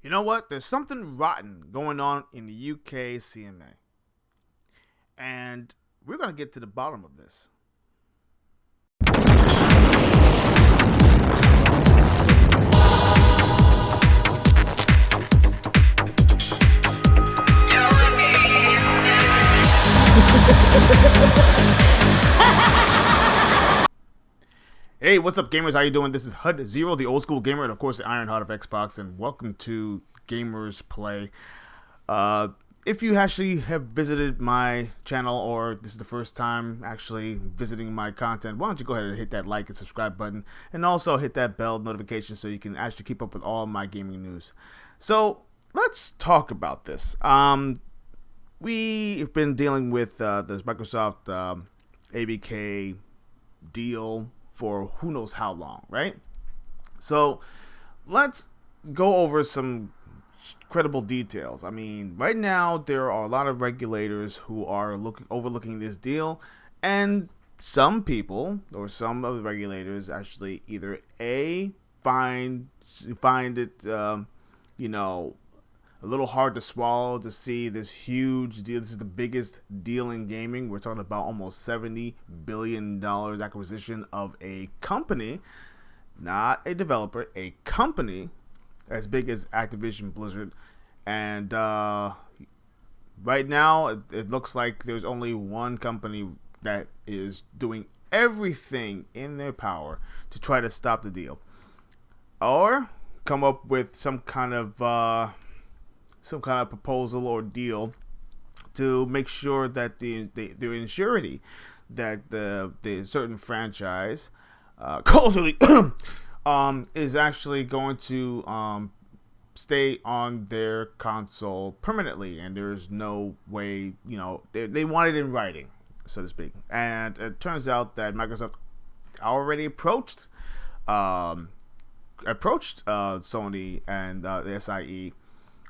You know what? There's something rotten going on in the UK CMA. And we're going to get to the bottom of this. Hey, what's up, gamers? How you doing? This is HUD Zero, the old school gamer, and of course the Iron Heart of Xbox, and welcome to Gamers Play. If you actually have visited my channel, or this is the first time actually visiting my content, why don't you go ahead and hit that like and subscribe button, and also hit that bell notification so you can actually keep up with all my gaming news. So let's talk about this. We've been dealing with this Microsoft ABK deal for who knows how long, right? So let's go over some credible details. I mean, right now there are a lot of regulators who are overlooking this deal, and some people or some of the regulators actually either find it a little hard to swallow to see this huge deal. This is the biggest deal in gaming. We're talking about almost $70 billion acquisition of a company, not a developer, a company as big as Activision Blizzard. And right now, it looks like there's only one company that is doing everything in their power to try to stop the deal, or come up with some kind of proposal or deal to make sure that the surety that the certain franchise Call of Duty is actually going to stay on their console permanently, and there's no way, they want it in writing, so to speak. And it turns out that Microsoft already approached Sony and the SIE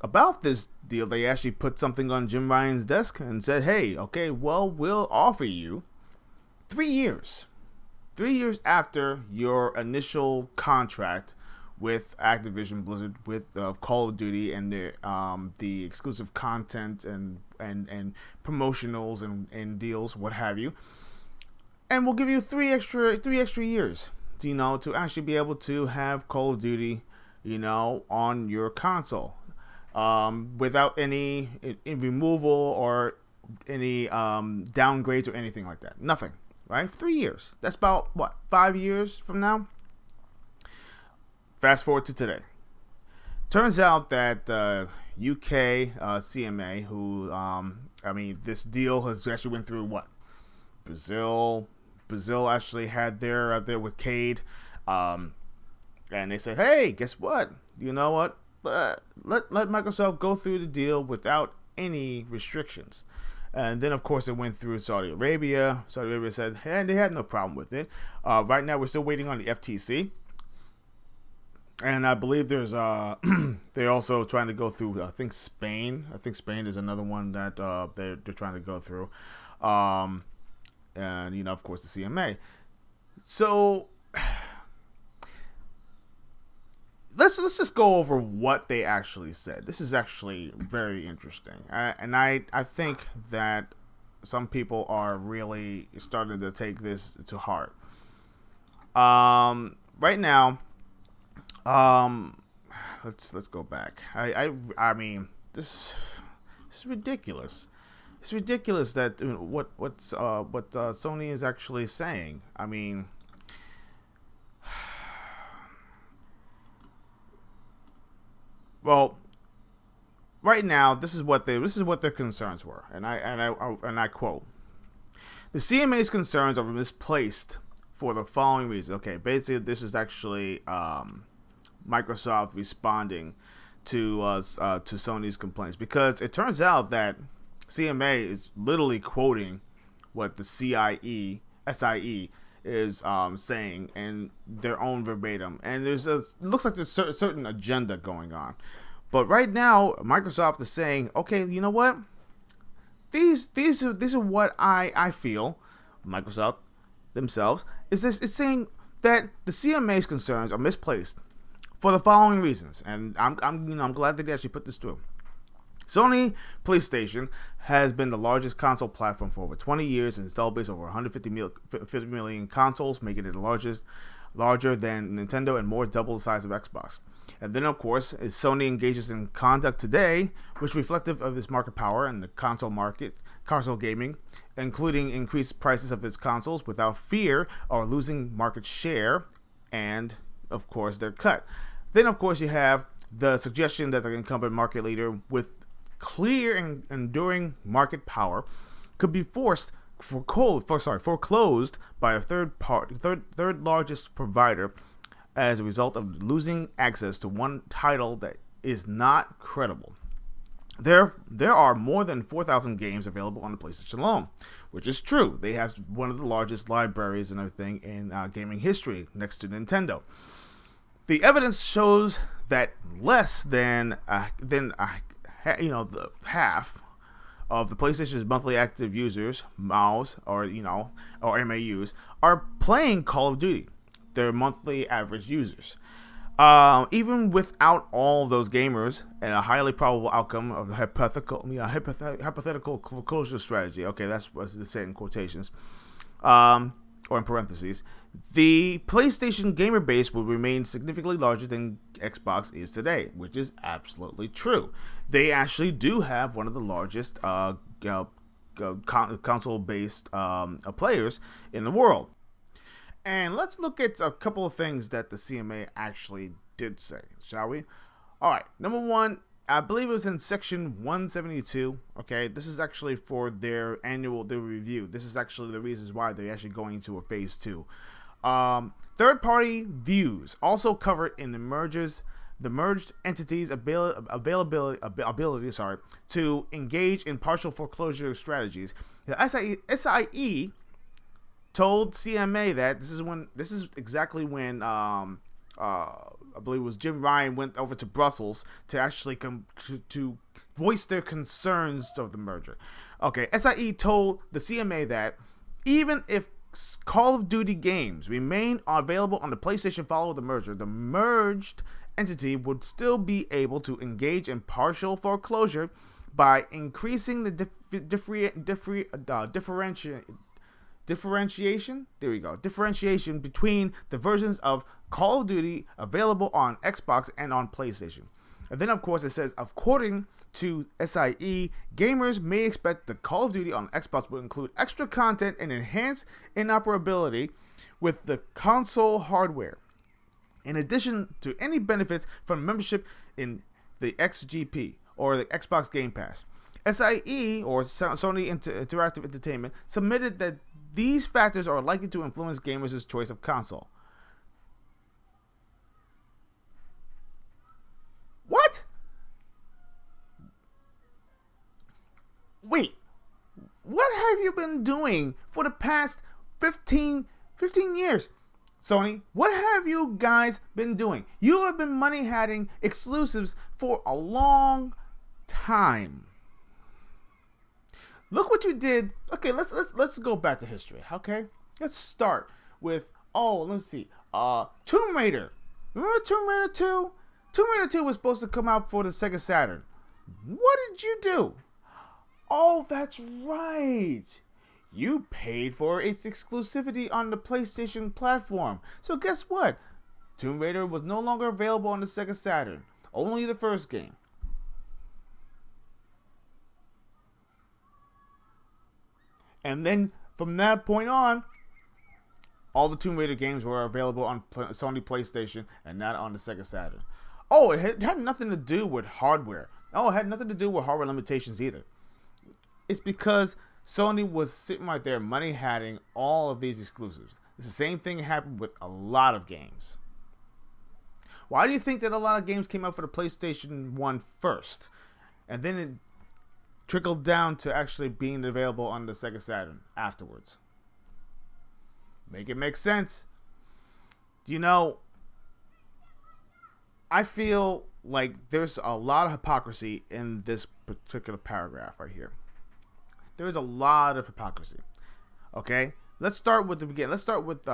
about this deal. They actually put something on Jim Ryan's desk and said, hey, okay, well, we'll offer you 3 years. 3 years after your initial contract with Activision Blizzard, with Call of Duty and the exclusive content and promotionals and deals, what have you. And we'll give you three extra years, to actually be able to have Call of Duty, on your console. Without any removal or any downgrades or anything like that. Nothing, right? 3 years. That's about, 5 years from now? Fast forward to today. Turns out that UK CMA, who, this deal has actually went through Brazil actually had their with Cade. And they said, hey, guess what? You know what? Let Microsoft go through the deal without any restrictions. And then, of course, it went through Saudi Arabia. Saudi Arabia said, hey, they had no problem with it. Right now, we're still waiting on the FTC. And I believe there's they're also trying to go through, I think Spain is another one that they're trying to go through. And, of course, the CMA. So Let's just go over what they actually said. This is actually very interesting, and I think that some people are really starting to take this to heart. Right now, let's go back. I mean, this is ridiculous. It's ridiculous that what Sony is actually saying. I mean, well, right now, this is what their concerns were, and I quote: "The CMA's concerns are misplaced for the following reason." Okay, basically, this is actually Microsoft responding to Sony's complaints, because it turns out that CMA is literally quoting what the SIE is saying in their own verbatim, and it looks like there's a certain agenda going on. But right now, Microsoft is saying, okay, you know what? These are what I feel. Microsoft themselves is saying that the CMA's concerns are misplaced for the following reasons, and I'm glad that they actually put this through. Sony PlayStation has been the largest console platform for over 20 years, installed base over 150 million consoles, making it larger than Nintendo and more double the size of Xbox. And then, of course, as Sony engages in conduct today, which is reflective of its market power and the console gaming, including increased prices of its consoles without fear of losing market share, and, of course, their cut. Then, of course, you have the suggestion that the incumbent market leader with clear and enduring market power could be foreclosed by a third largest provider as a result of losing access to one title that is not credible. There are more than 4,000 games available on the PlayStation alone, which is true. They have one of the largest libraries and everything in gaming history, next to Nintendo. The evidence shows that less than the half of the PlayStation's monthly active users, MAUs, or MAUs, are playing Call of Duty. Their monthly average users. Even without all those gamers and a highly probable outcome of the hypothetical closure strategy. Okay, that's what it said in quotations, or in parentheses. The PlayStation gamer base will remain significantly larger than Xbox is today, which is absolutely true. They actually do have one of the largest console-based players in the world. And let's look at a couple of things that the CMA actually did say, shall we? All right, number one, I believe it was in section 172. Okay, this is actually for their review. This is actually the reasons why they're actually going into a phase 2. Third-party views also covered in the merged entities' ability to engage in partial foreclosure strategies. The SIE told CMA that this is exactly when I believe it was Jim Ryan went over to Brussels to actually to voice their concerns of the merger. Okay, SIE told the CMA that even if Call of Duty games remain available on the PlayStation following the merger, the merged entity would still be able to engage in partial foreclosure by increasing the differentiation between the versions of Call of Duty available on Xbox and on PlayStation. And then, of course, it says, according to SIE, gamers may expect the Call of Duty on Xbox will include extra content and enhanced interoperability with the console hardware, in addition to any benefits from membership in the XGP or the Xbox Game Pass. SIE, or Sony Interactive Entertainment, submitted that these factors are likely to influence gamers' choice of console. What? Wait, what have you been doing for the past 15 years? Sony, what have you guys been doing? You have been money-hatting exclusives for a long time. Look what you did. Okay, let's go back to history. Okay, let's start with let's see. Tomb Raider. Remember Tomb Raider 2? Tomb Raider 2 was supposed to come out for the Sega Saturn. What did you do? Oh, that's right. You paid for its exclusivity on the PlayStation platform. So guess what? Tomb Raider was no longer available on the Sega Saturn. Only the first game. And then from that point on, all the Tomb Raider games were available on Sony PlayStation and not on the Sega Saturn. Oh, it had nothing to do with hardware. Oh, it had nothing to do with hardware limitations either. It's because Sony was sitting right there money-hatting all of these exclusives. It's the same thing happened with a lot of games. Why do you think that a lot of games came out for the PlayStation 1 first? And then it trickled down to actually being available on the Sega Saturn afterwards? Make it make sense. You know, I feel like there's a lot of hypocrisy in this particular paragraph right here. There's a lot of hypocrisy. Okay, let's start with the beginning. Let's start with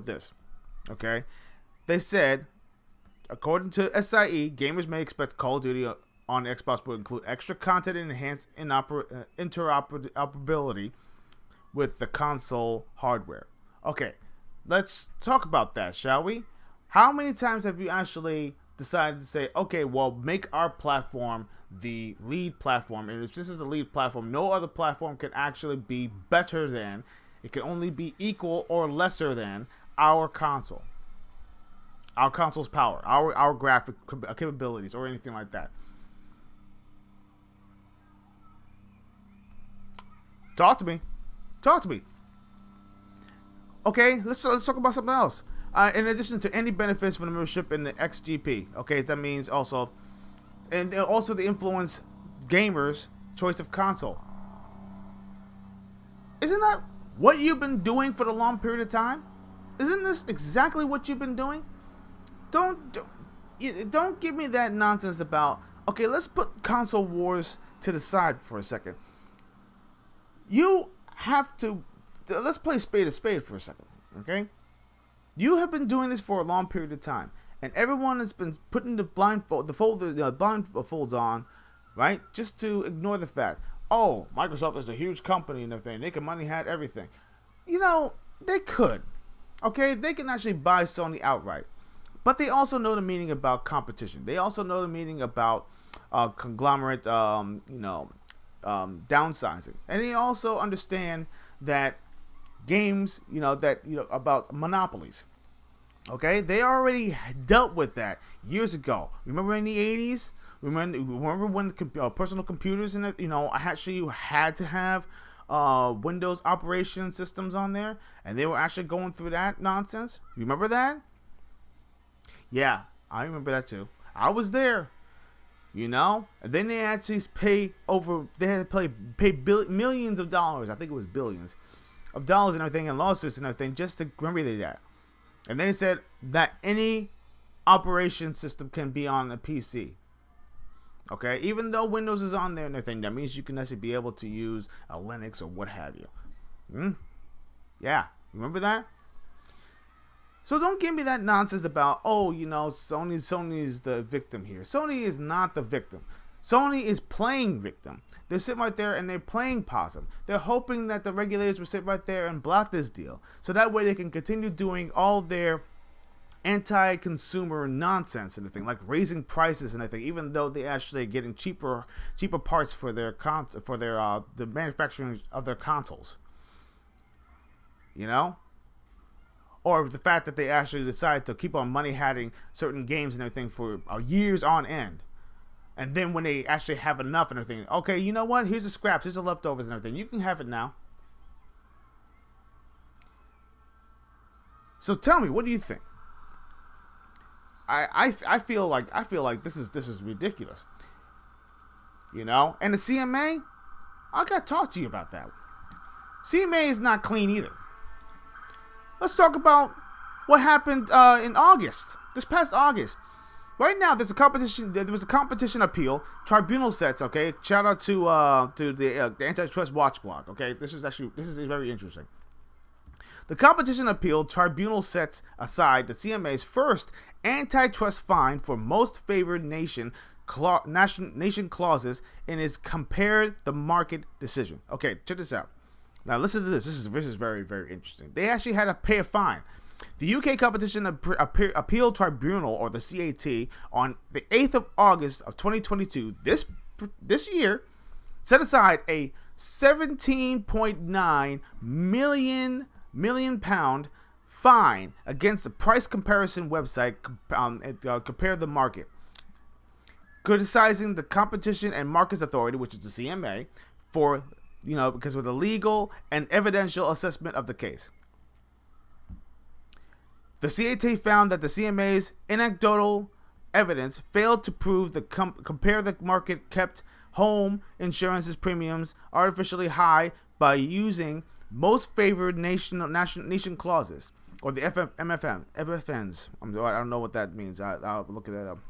this. Okay, they said, According to SIE, gamers may expect Call of Duty on Xbox will include extra content and enhanced interoperability with the console hardware. Okay, let's talk about that, shall we? How many times have you actually decided to say, okay, well, make our platform the lead platform, and if this is the lead platform, no other platform can actually be better than, it can only be equal or lesser than our console. Our console's power, our graphic capabilities, or anything like that. Talk to me. Okay, let's talk about something else. In addition to any benefits from the membership in the XGP, okay, that means also, and also the influence gamers' choice of console. Isn't that what you've been doing for the long period of time? Isn't this exactly what you've been doing? Don't give me that nonsense about, okay, let's put console wars to the side for a second. You have to, let's play spade a spade for a second, okay? You have been doing this for a long period of time, and everyone has been putting the blindfolds on, right? Just to ignore the fact, oh, Microsoft is a huge company and everything. They can money hat everything. You know, they could, okay? They can actually buy Sony outright. But they also know the meaning about competition. They also know the meaning about conglomerate, downsizing. And they also understand that games, about monopolies. Okay, they already dealt with that years ago. Remember in the 80s? Remember when personal computers and actually had to have Windows operation systems on there, and they were actually going through that nonsense. Remember that? Yeah, I remember that too. I was there. And then they actually pay millions of dollars. I think it was billions of dollars and everything, and lawsuits and everything, just to remedy that. And then they said that any operation system can be on a PC. Okay, even though Windows is on there and everything, that means you can actually be able to use a Linux or what have you. Yeah, remember that? So don't give me that nonsense about, Sony's the victim here. Sony is not the victim. Sony is playing victim. They're sitting right there and they're playing possum. They're hoping that the regulators will sit right there and block this deal, so that way they can continue doing all their anti-consumer nonsense and everything, like raising prices and everything, even though they actually are getting cheaper parts for their the manufacturing of their consoles. Or the fact that they actually decide to keep on money hatting certain games and everything for years on end. And then when they actually have enough and everything, okay, you know what? Here's the scraps, here's the leftovers and everything. You can have it now. So tell me, what do you think? I feel like this is ridiculous. And the CMA, I gotta talk to you about that. CMA is not clean either. Let's talk about what happened in August. This past August. Right now, there was a competition appeal. Tribunal sets. Okay, shout out to the Antitrust Watch blog. Okay, this is very interesting. The competition appeal tribunal sets aside the CMA's first antitrust fine for most favored nation clauses in its compare the market decision. Okay, check this out. Now listen to this. This is very, very interesting. They actually had to pay a fine. The UK Competition Appeal Tribunal, or the CAT, on the 8th of August of 2022, this year, set aside a £17.9 million fine against the price comparison website Compare the Market, criticizing the Competition and Markets Authority, which is the CMA, for because of the legal and evidential assessment of the case. The CAT found that the CMA's anecdotal evidence failed to prove the Compare the Market kept home insurance's premiums artificially high by using most favored nation clauses, or the MFNs. I don't know what that means. I'll look that up.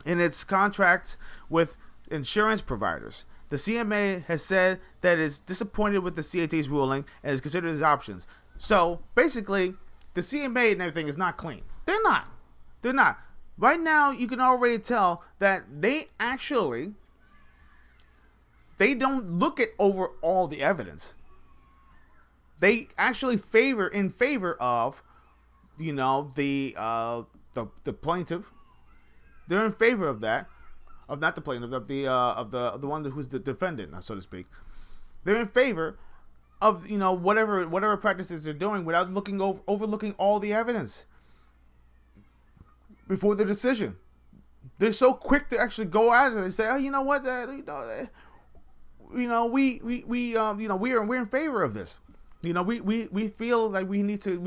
In its contracts with insurance providers, the CMA has said that it is disappointed with the CAT's ruling and has considered its options. So basically, the CMA and everything is not clean. They're not. Right now, you can already tell that they don't look at over all the evidence. They actually in favor of, the plaintiff. They're in favor of that, of not the plaintiff, of the one who's the defendant, so to speak. They're in favor of whatever practices they're doing without overlooking all the evidence before the decision. They're so quick to actually go at it and say, oh, you know what, we're in favor of this. We feel like we need to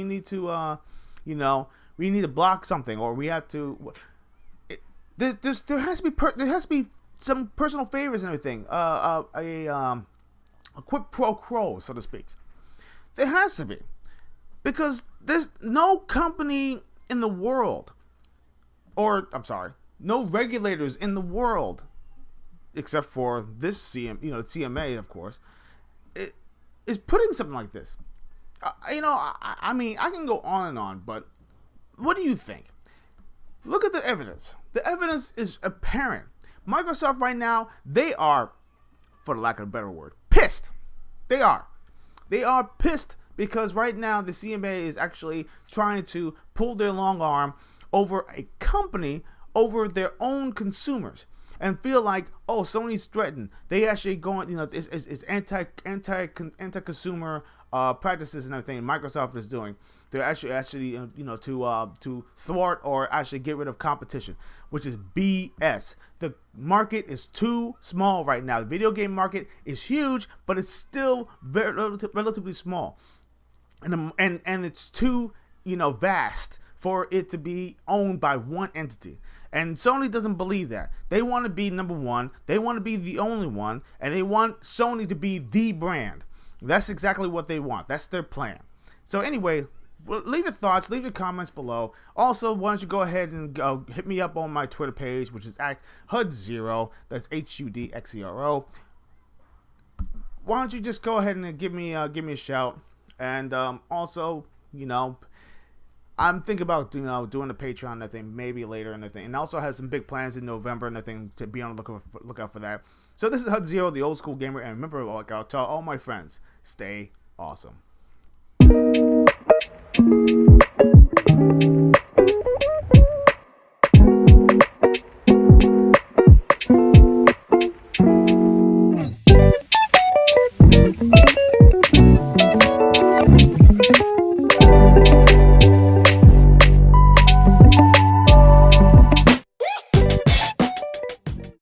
block something, or we have to. There has to be some personal favors and everything. A quid pro quo, so to speak. There has to be, because there's no company in the world, no regulators in the world, except for this CMA, of course, is putting something like this. I mean, I can go on and on, but what do you think? Look at the evidence. The evidence is apparent. Microsoft right now, they are, for the lack of a better word, pissed. They are. They are pissed because right now the CMA is actually trying to pull their long arm over a company, over their own consumers, and feel like, oh, Sony's threatened. They actually going, it's anti-consumer practices and everything Microsoft is doing. They're actually to thwart or actually get rid of competition, which is BS. The market is too small right now. The video game market is huge, but it's still very relatively small, and it's too vast for it to be owned by one entity. And Sony doesn't believe that. They want to be number one. They want to be the only one, and they want Sony to be the brand. That's exactly what they want. That's their plan. So anyway, leave your thoughts, leave your comments below. Also, why don't you go ahead and hit me up on my Twitter page, which is @HUD0. That's HUDXERO. Why don't you just go ahead and give me a shout? And also, I'm thinking about doing a Patreon and everything, maybe later and everything, and also have some big plans in November and everything to be on the lookout for that. So this is HUD0, the old school gamer, and remember, like I'll tell all my friends, stay awesome.